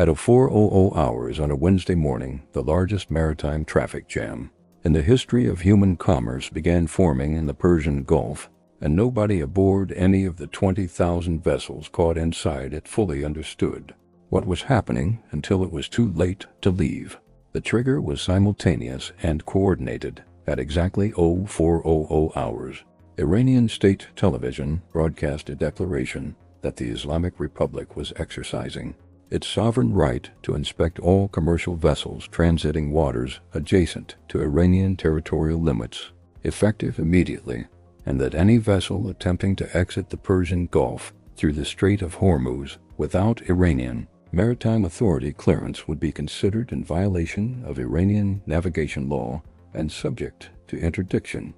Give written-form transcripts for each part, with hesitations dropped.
At 04:00 hours on a Wednesday morning, the largest maritime traffic jam in the history of human commerce began forming in the Persian Gulf, and nobody aboard any of the 20,000 vessels caught inside it fully understood what was happening until it was too late to leave. The trigger was simultaneous and coordinated at exactly 04:00 hours. Iranian state television broadcast a declaration that the Islamic Republic was exercising its sovereign right to inspect all commercial vessels transiting waters adjacent to Iranian territorial limits, effective immediately, and that any vessel attempting to exit the Persian Gulf through the Strait of Hormuz without Iranian maritime authority clearance would be considered in violation of Iranian navigation law and subject to interdiction.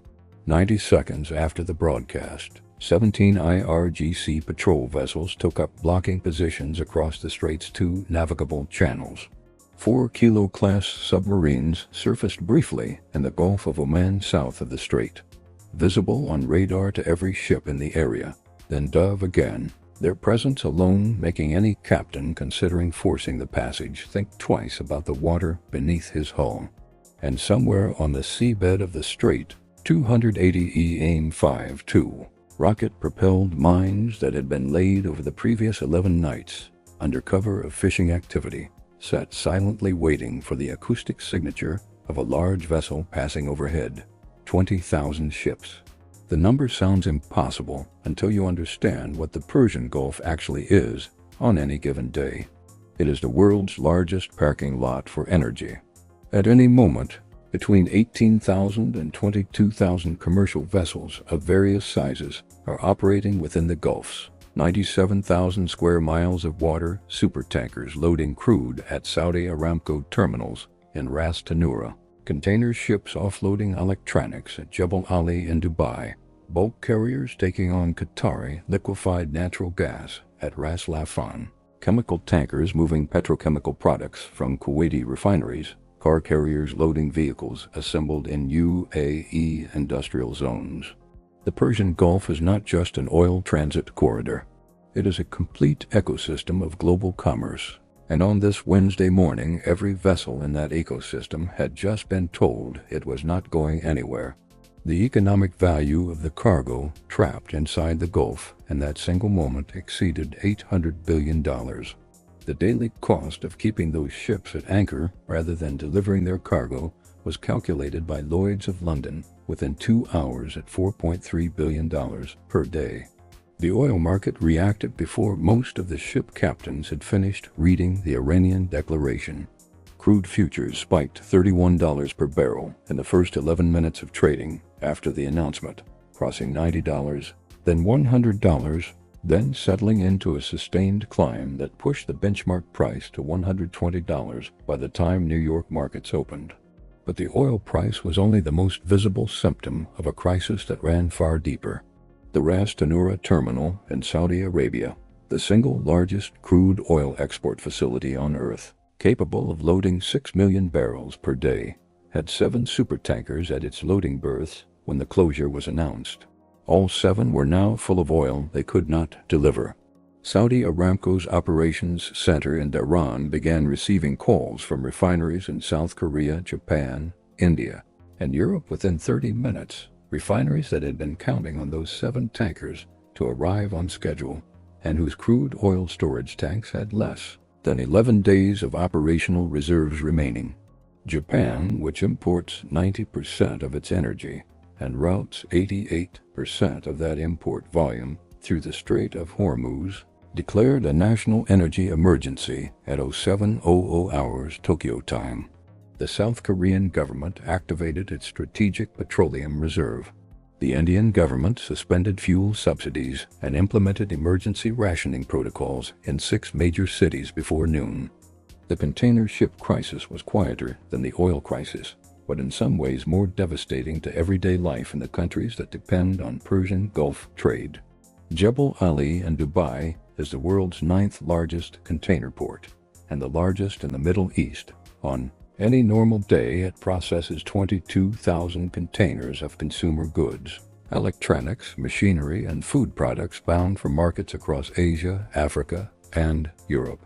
90 seconds after the broadcast, 17 IRGC patrol vessels took up blocking positions across the strait's 2 navigable channels. 4 Kilo-class submarines surfaced briefly in the Gulf of Oman south of the strait, visible on radar to every ship in the area, then dove again, their presence alone making any captain considering forcing the passage think twice about the water beneath his hull. And somewhere on the seabed of the strait, 280 AIM-52 rocket-propelled mines that had been laid over the previous 11 nights, under cover of fishing activity, sat silently waiting for the acoustic signature of a large vessel passing overhead. 20,000 ships. The number sounds impossible until you understand what the Persian Gulf actually is on any given day. It is the world's largest parking lot for energy. At any moment, between 18,000 and 22,000 commercial vessels of various sizes are operating within the Gulf's 97,000 square miles of water, supertankers loading crude at Saudi Aramco terminals in Ras Tanura, container ships offloading electronics at Jebel Ali in Dubai, bulk carriers taking on Qatari liquefied natural gas at Ras Laffan, chemical tankers moving petrochemical products from Kuwaiti refineries, car carriers loading vehicles assembled in UAE industrial zones. The Persian Gulf is not just an oil transit corridor. It is a complete ecosystem of global commerce. And on this Wednesday morning, every vessel in that ecosystem had just been told it was not going anywhere. The economic value of the cargo trapped inside the Gulf in that single moment exceeded $800 billion. The daily cost of keeping those ships at anchor rather than delivering their cargo was calculated by Lloyd's of London within 2 hours at $4.3 billion per day. The oil market reacted before most of the ship captains had finished reading the Iranian declaration. Crude futures spiked $31 per barrel in the first 11 minutes of trading after the announcement, crossing $90, then $100, then settling into a sustained climb that pushed the benchmark price to $120 by the time New York markets opened. But the oil price was only the most visible symptom of a crisis that ran far deeper. The Ras Tanura terminal in Saudi Arabia, the single largest crude oil export facility on Earth, capable of loading 6 million barrels per day, had 7 supertankers at its loading berths when the closure was announced. All 7 were now full of oil they could not deliver. Saudi Aramco's operations center in Tehran began receiving calls from refineries in South Korea, Japan, India, and Europe within 30 minutes. Refineries that had been counting on those 7 tankers to arrive on schedule and whose crude oil storage tanks had less than 11 days of operational reserves remaining. Japan, which imports 90% of its energy and routes 88% of that import volume through the Strait of Hormuz, declared a national energy emergency at 07:00 hours Tokyo time. The South Korean government activated its Strategic Petroleum Reserve. The Indian government suspended fuel subsidies and implemented emergency rationing protocols in 6 major cities before noon. The container ship crisis was quieter than the oil crisis, but in some ways more devastating to everyday life in the countries that depend on Persian Gulf trade. Jebel Ali in Dubai is the world's 9th largest container port and the largest in the Middle East. On any normal day, it processes 22,000 containers of consumer goods, electronics, machinery, and food products bound for markets across Asia, Africa, and Europe.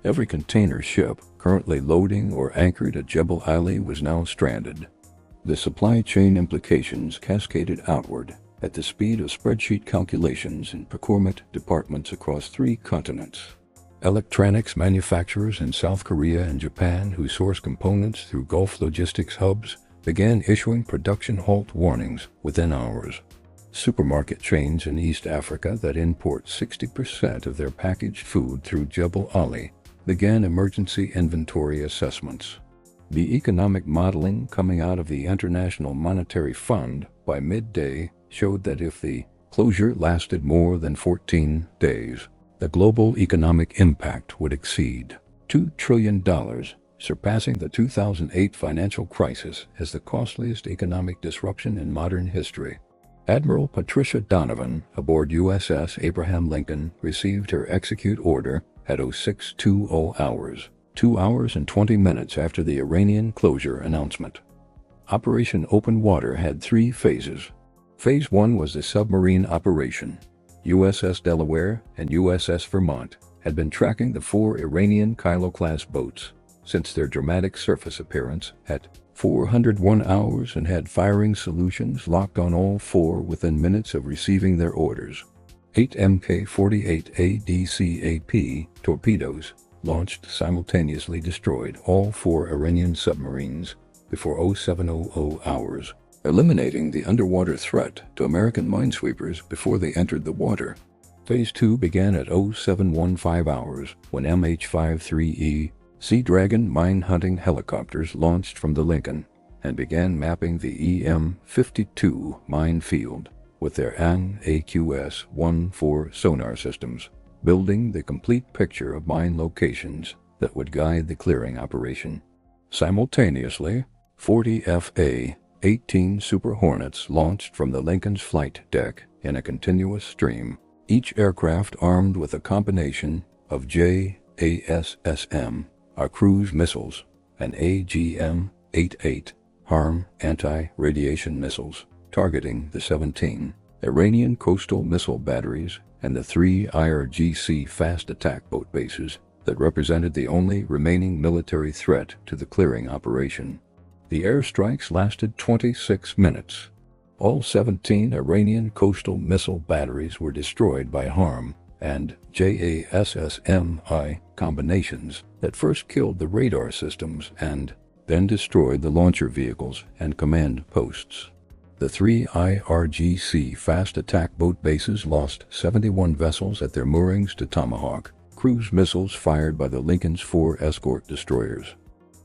Every container ship currently loading or anchored at Jebel Ali was now stranded. The supply chain implications cascaded outward at the speed of spreadsheet calculations in procurement departments across 3 continents. Electronics manufacturers in South Korea and Japan who source components through Gulf logistics hubs began issuing production halt warnings within hours. Supermarket chains in East Africa that import 60% of their packaged food through Jebel Ali began emergency inventory assessments. The economic modeling coming out of the International Monetary Fund by midday showed that if the closure lasted more than 14 days, the global economic impact would exceed $2 trillion, surpassing the 2008 financial crisis as the costliest economic disruption in modern history. Admiral Patricia Donovan, aboard USS Abraham Lincoln, received her execute order at 0620 hours, 2 hours and 20 minutes after the Iranian closure announcement. Operation Open Water had 3 phases. Phase 1 was the submarine operation. USS Delaware and USS Vermont had been tracking the 4 Iranian Kilo-class boats since their dramatic surface appearance at 401 hours and had firing solutions locked on all 4 within minutes of receiving their orders. 8 Mk-48 ADCAP torpedoes launched simultaneously destroyed all 4 Iranian submarines before 0700 hours, eliminating the underwater threat to American minesweepers before they entered the water. Phase 2 began at 0715 hours when MH-53E Sea Dragon mine-hunting helicopters launched from the Lincoln and began mapping the EM-52 minefield with their AN/AQS-14 sonar systems, building the complete picture of mine locations that would guide the clearing operation. Simultaneously, 40 Fa-18 Super Hornets launched from the Lincoln's flight deck in a continuous stream, each aircraft armed with a combination of JASSM, our cruise missiles, and AGM-88 HARM anti-radiation missiles, targeting the 17 Iranian coastal missile batteries and the 3 IRGC fast attack boat bases that represented the only remaining military threat to the clearing operation. The airstrikes lasted 26 minutes. All 17 Iranian coastal missile batteries were destroyed by HARM and JASSMI combinations that first killed the radar systems and then destroyed the launcher vehicles and command posts. The 3 IRGC fast attack boat bases lost 71 vessels at their moorings to Tomahawk cruise missiles fired by the Lincoln's 4 escort destroyers.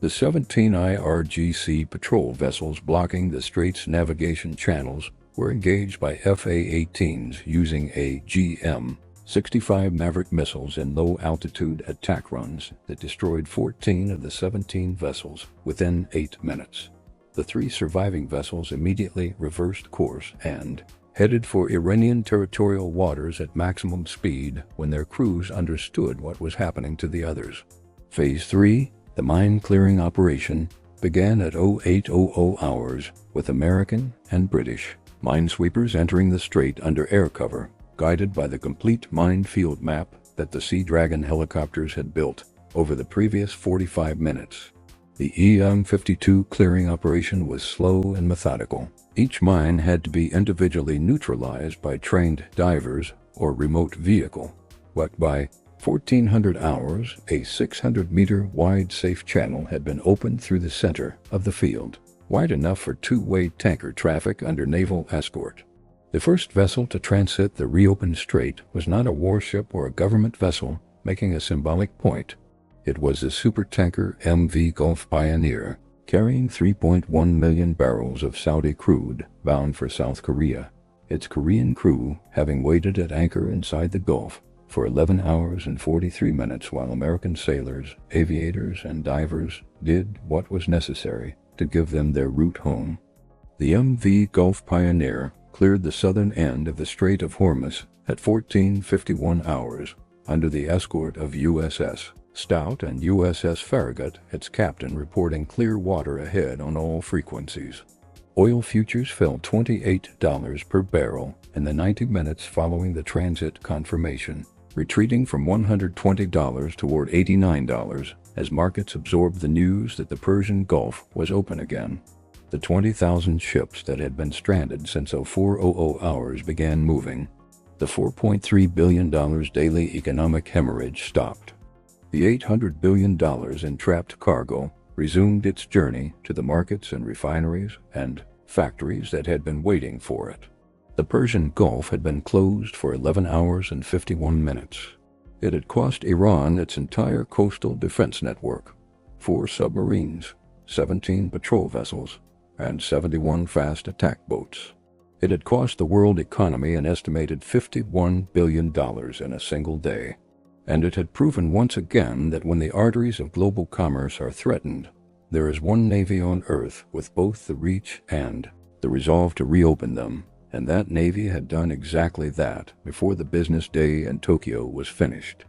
The 17 IRGC patrol vessels blocking the Strait's navigation channels were engaged by FA-18s using GM-65 Maverick missiles in low-altitude attack runs that destroyed 14 of the 17 vessels within 8 minutes. The 3 surviving vessels immediately reversed course and headed for Iranian territorial waters at maximum speed when their crews understood what was happening to the others. Phase 3, the mine-clearing operation, began at 0800 hours with American and British minesweepers entering the strait under air cover, guided by the complete minefield map that the Sea Dragon helicopters had built over the previous 45 minutes. The EM-52 clearing operation was slow and methodical. Each mine had to be individually neutralized by trained divers or remote vehicle, but by 1400 hours, a 600-meter wide safe channel had been opened through the center of the field, wide enough for 2-way tanker traffic under naval escort. The first vessel to transit the reopened strait was not a warship or a government vessel making a symbolic point. It was the supertanker MV Gulf Pioneer, carrying 3.1 million barrels of Saudi crude bound for South Korea, its Korean crew having waited at anchor inside the Gulf for 11 hours and 43 minutes while American sailors, aviators, and divers did what was necessary to give them their route home. The MV Gulf Pioneer cleared the southern end of the Strait of Hormuz at 1451 hours under the escort of USS Stout and USS Farragut, its captain reporting clear water ahead on all frequencies. Oil futures fell $28 per barrel in the 90 minutes following the transit confirmation. retreating from $120 toward $89 as markets absorbed the news that the Persian Gulf was open again. The 20,000 ships that had been stranded since 0400 hours began moving. The $4.3 billion daily economic hemorrhage stopped. The $800 billion in trapped cargo resumed its journey to the markets and refineries and factories that had been waiting for it. The Persian Gulf had been closed for 11 hours and 51 minutes. It had cost Iran its entire coastal defense network, 4 submarines, 17 patrol vessels, and 71 fast attack boats. It had cost the world economy an estimated $51 billion in a single day. And it had proven once again that when the arteries of global commerce are threatened, there is one navy on Earth with both the reach and the resolve to reopen them, and that navy had done exactly that before the business day in Tokyo was finished.